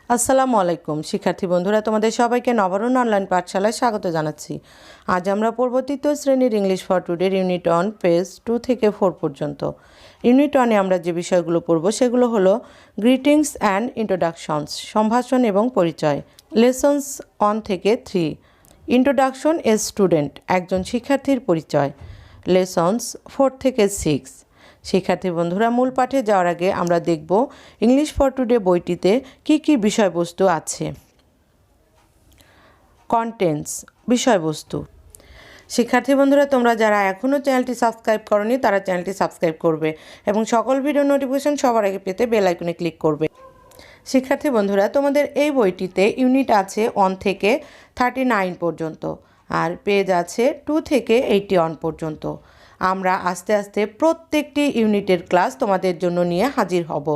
আসসালামু আলাইকুম শিক্ষার্থী বন্ধুরা, তোমাদের সবাইকে নবরণ অনলাইন পাঠশালায় স্বাগত জানাচ্ছি। আজ আমরা পড়ব তৃতীয় শ্রেণীর ইংলিশ ফর টুডের ইউনিট 1 পেজ 2 থেকে 4 পর্যন্ত। ইউনিট 1-এ আমরা যে বিষয়গুলো পড়ব সেগুলো হলো গ্রিটিংস অ্যান্ড ইন্ট্রোডাকশনস, সম্ভাষণ এবং পরিচয়। লেসনস 1 থেকে 3, ইন্ট্রোডাকশন এ স্টুডেন্ট, একজন শিক্ষার্থীর পরিচয়। লেসনস 4 থেকে 6। শিক্ষার্থী বন্ধুরা, মূল পাঠে যাওয়ার আগে আমরা দেখব ইংলিশ ফর টুডে বইটিতে কি কি বিষয়বস্তু আছে। কন্টেন্টস, বিষয়বস্তু। শিক্ষার্থী বন্ধুরা, তোমরা যারা এখনও চ্যানেলটি সাবস্ক্রাইব করনি তারা চ্যানেলটি সাবস্ক্রাইব করবে এবং সকল ভিডিও নোটিফিকেশন সবার আগে পেতে বেল আইকনে ক্লিক করবে। শিক্ষার্থী বন্ধুরা, তোমাদের এই বইটিতে ইউনিট আছে 1 থেকে 39 পর্যন্ত আর পেজ আছে 2 থেকে 81 পর্যন্ত। আমরা আস্তে আস্তে প্রত্যেকটি ইউনিটের ক্লাস তোমাদের জন্য নিয়ে হাজির হব।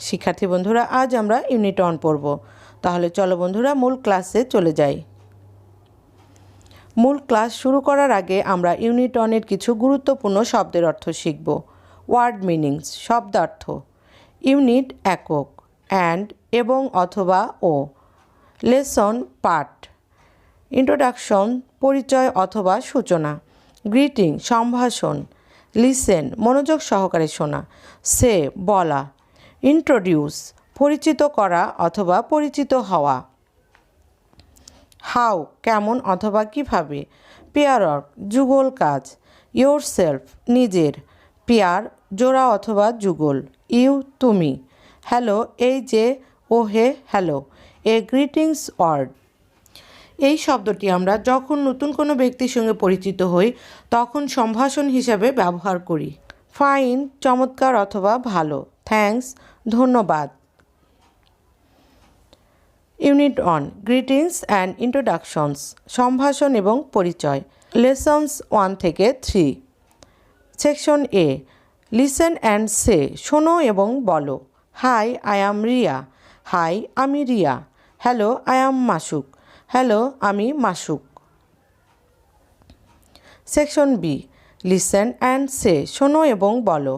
শিক্ষার্থী বন্ধুরা, আজ আমরা ইউনিট 1 পড়ব। তাহলে চলো বন্ধুরা মূল ক্লাসে চলে যাই। মূল ক্লাস শুরু করার আগে আমরা ইউনিট 1-এর কিছু গুরুত্বপূর্ণ শব্দের অর্থ শিখব। ওয়ার্ড মিনিংস, শব্দার্থ। ইউনিট একক, অ্যান্ড, এবং, অথবা, ও। লেসন, পাঠ। ইন্ট্রোডাকশন, পরিচয় অথবা সূচনা। গ্রিটিং, সম্ভাষণ। লিসেন, মনোযোগ সহকারে শোনা। সে, বলা। ইন্ট্রোডিউস, পরিচিত করা অথবা পরিচিত হওয়া। হাউ, কেমন অথবা কিভাবে। পেয়ার ওয়ার্ক, যুগল কাজ। ইয়োর সেলফ, নিজের। পেয়ার, জোড়া অথবা যুগল। ইউ, তুমি। হ্যালো, এই যে, ও হে, হ্যালো। এ গ্রিটিংস ওয়ার্ড। এই শব্দটি আমরা যখন নতুন কোনো ব্যক্তির সঙ্গে পরিচিত হই তখন সম্ভাষণ হিসাবে ব্যবহার করি। ফাইন, চমৎকার অথবা ভালো। থ্যাঙ্কস, ধন্যবাদ। ইউনিট 1, গ্রিটিংস অ্যান্ড ইন্ট্রোডাকশনস, সম্ভাষণ এবং পরিচয়। লেসনস 1 থেকে 3। Section A, listen and say, শোনো এবং বলো। Hi, I am Riya. Hi, আমি Riya. Hello, I am Masuk. Hello, আমি Masuk. Section B, listen and say, শোনো এবং বলো।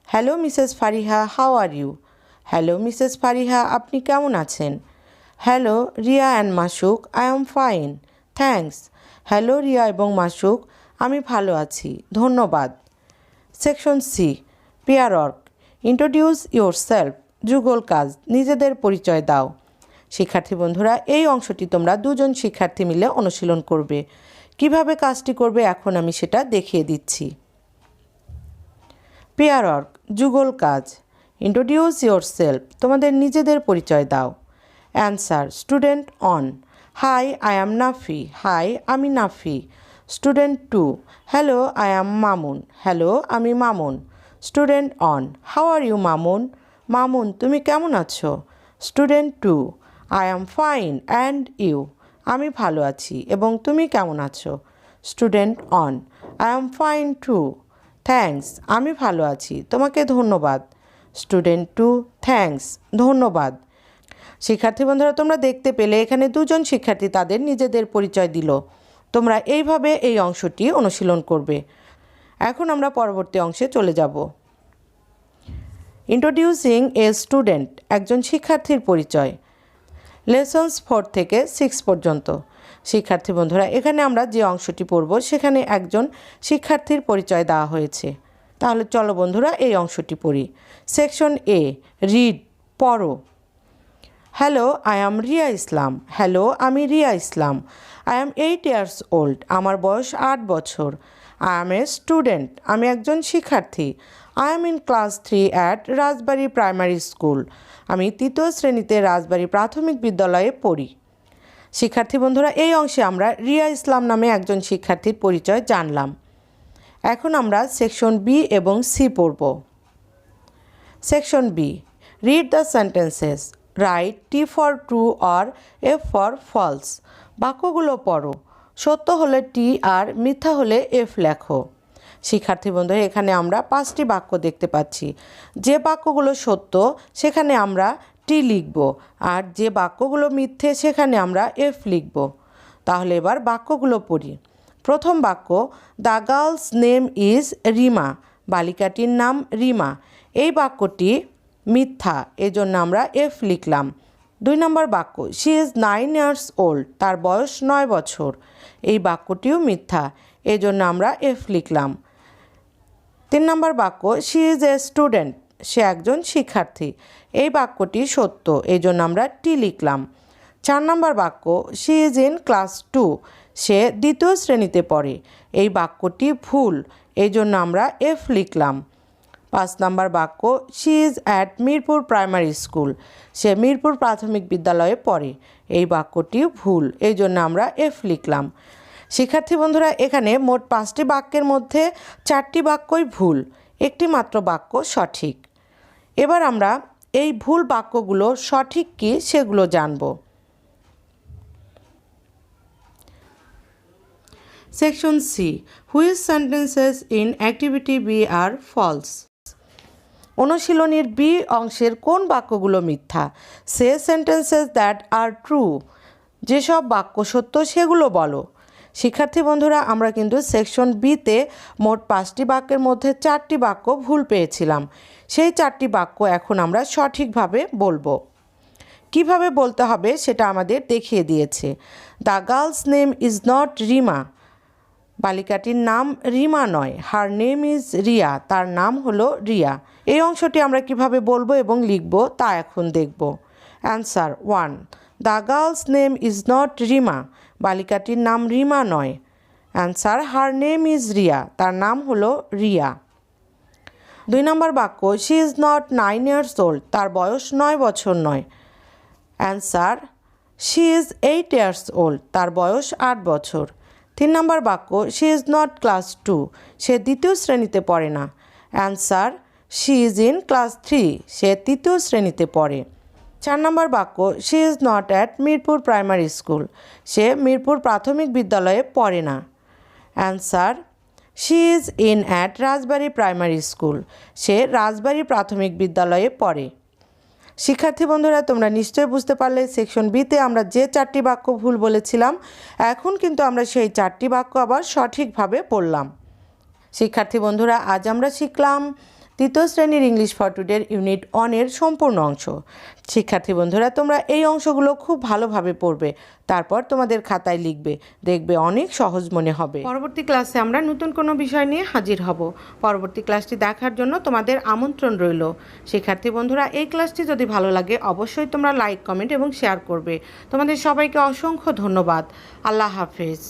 Hello Mrs Fariha, how are you. Hello Mrs Fariha, আপনি কেমন আছেন। Hello Riya and Masuk, I am fine, thanks. Hello Riya এবং মাসুক, আমি ভালো আছি, ধন্যবাদ। Section C, pair work. Introduce yourself, যুগল কাজ, নিজেদের পরিচয় দাও। শিক্ষার্থী বন্ধুরা, এই অংশটি তোমরা দুজন শিক্ষার্থী মিলে অনুশীলন করবে। কিভাবে কাজটি করবে এখন আমি সেটা দেখিয়ে দিচ্ছি। পেয়ার ওয়ার্ক, যুগল কাজ। ইন্ট্রোডিউস ইয়োর সেলফ, তোমাদের নিজেদের পরিচয় দাও। Answer, student 1, hi, I am Nafi. Hi, আমি Nafi. Student 2, hello, I am Mamun. Hello, আমি Mamun. Student 1, how are you Mamun. Mamun, তুমি কেমন আছো। Student 2, I am fine and you. আমি ভালো আছি এবং তুমি কেমন আছো। Student 1, I am fine too. Thanks, আমি ভালো আছি, তোমাকে ধন্যবাদ। স্টুডেন্ট 2, থ্যাঙ্কস, ধন্যবাদ। শিক্ষার্থী বন্ধুরা, তোমরা দেখতে পেলে এখানে দুজন শিক্ষার্থী তাদের নিজেদের পরিচয় দিল। তোমরা এইভাবে এই অংশটি অনুশীলন করবে। এখন আমরা পরবর্তী অংশে চলে যাব। ইন্ট্রোডিউসিং এ স্টুডেন্ট, একজন শিক্ষার্থীর পরিচয়। লেসনস 4 থেকে 6 পর্যন্ত। শিক্ষার্থী বন্ধুরা, এখানে আমরা যে অংশটি পড়ব সেখানে একজন শিক্ষার্থীর পরিচয় দেওয়া হয়েছে। তাহলে চলো বন্ধুরা এই অংশটি পড়ি। সেকশন এ, রিড, পড়ো। Hello, I am Riya Islam. Hello, আমি Riya Islam. I am 8 years old, আমার বয়স 8 বছর। আই অ্যাম এ স্টুডেন্ট, আমি একজন শিক্ষার্থী। I am in class 3 at Rajbari primary school, আমি 3য় শ্রেণীতে রাজবাড়ি প্রাথমিক বিদ্যালয়ে পড়ি। শিক্ষার্থী বন্ধুরা, এই অংশে আমরা রিয়া ইসলাম নামে একজন শিক্ষার্থীর পরিচয় জানলাম। এখন আমরা সেকশন বি এবং সি পড়ব। Section B, read the sentences. Write T for true or F for false, বাক্যগুলো পড়ো। সত্য হলে টি আর মিথ্যা হলে এফ লেখো। শিক্ষার্থী বন্ধুরা, এখানে আমরা 5টি বাক্য দেখতে পাচ্ছি। যে বাক্যগুলো সত্য সেখানে আমরা টি লিখব আর যে বাক্যগুলো মিথ্যে সেখানে আমরা এফ লিখব। তাহলে এবার বাক্যগুলো পড়ি। প্রথম বাক্য, the girl's name is Rima, বালিকাটির নাম রিমা। এই বাক্যটি মিথ্যা, এজন্য আমরা এফ লিখলাম। 2 নম্বর বাক্য শি ইজ 9 ইয়ার্স ওল্ড, তার বয়স 9 বছর। এই বাক্যটিও মিথ্যা, এই জন্য আমরা এফ লিখলাম। 3 নম্বর বাক্য শি ইজ এ স্টুডেন্ট, সে একজন শিক্ষার্থী। এই বাক্যটি সত্য, এই জন্য আমরা টি লিখলাম। 4 নম্বর বাক্য শি ইজ ইন ক্লাস 2, সে 2য় শ্রেণীতে পড়ে। এই বাক্যটি ভুল, এই জন্য আমরা এফ লিখলাম। 5 নম্বর বাক্য she is at Mirpur primary school, সে মিরপুর প্রাথমিক বিদ্যালয়ে পড়ে। এই বাক্যটি ভুল, এই জন্য আমরা এফ লিখলাম। শিক্ষার্থী বন্ধুরা, এখানে মোট 5টি বাক্যের মধ্যে 4টি বাক্যই ভুল, একটি মাত্র বাক্য সঠিক। এবার আমরা এই ভুল বাক্যগুলো সঠিক কি সেগুলো জানব। Section C, which sentences in activity B are false. অনুশীলনীর বি অংশের কোন বাক্যগুলো মিথ্যা? Say sentences that are true, যেসব বাক্য সত্য সেগুলো বলো। শিক্ষার্থী বন্ধুরা, আমরা কিন্তু সেকশন বিতে মোট 5টি বাক্যের মধ্যে 4টি বাক্য ভুল পেয়েছিলাম। সেই 4টি বাক্য এখন আমরা সঠিকভাবে বলবো। কিভাবে বলতে হবে সেটা আমাদের দেখিয়ে দিয়েছে। The girl's name is not Rima, বালিকাটির নাম রিমা নয়। হার নেম ইজ রিয়া, তার নাম হলো রিয়া। এই অংশটি আমরা কিভাবে বলবো এবং লিখব তা এখন দেখব। Answer 1, the girl's name is not Rima, বালিকাটির নাম রিমা নয়। Answer, her name is Riya, তার নাম হলো রিয়া। 2 নম্বর বাক্য she is not 9 years old, তার বয়স 9 বছর নয়। Answer, she is 8 years old, তার বয়স 8 বছর। 3 নম্বর বাক্য শি ইজ নট ক্লাস 2, সে 2য় শ্রেণীতে পড়ে না। Answer, she is in class 3, সে 3য় শ্রেণীতে পড়ে। 4 নম্বর বাক্য she is not at Mirpur primary school, সে মিরপুর প্রাথমিক বিদ্যালয়ে পড়ে না। Answer, she is in at Rajbari primary school, সে রাজবাড়ি প্রাথমিক বিদ্যালয়ে পড়ে। শিক্ষার্থী বন্ধুরা, তোমরা নিশ্চয়ই বুঝতে পারলে সেকশন বিতে আমরা যে 4টি বাক্য ভুল বলেছিলাম, এখন কিন্তু আমরা সেই 4টি বাক্য আবার সঠিকভাবে পড়লাম। শিক্ষার্থী বন্ধুরা, আজ আমরা শিখলাম 3য় শ্রেণীর ইংলিশ ফর টুডের ইউনিট 1-এর সম্পূর্ণ অংশ। শিক্ষার্থী বন্ধুরা, তোমরা এই অংশগুলো খুব ভালোভাবে পড়বে, তারপর তোমাদের খাতায় লিখবে, দেখবে অনেক সহজ মনে হবে। পরবর্তী ক্লাসে আমরা নতুন কোনো বিষয় নিয়ে হাজির হব। পরবর্তী ক্লাসটি দেখার জন্য তোমাদের আমন্ত্রণ রইল। শিক্ষার্থী বন্ধুরা, এই ক্লাসটি যদি ভালো লাগে অবশ্যই তোমরা লাইক, কমেন্ট এবং শেয়ার করবে। তোমাদের সবাইকে অসংখ্য ধন্যবাদ। আল্লাহ হাফেজ।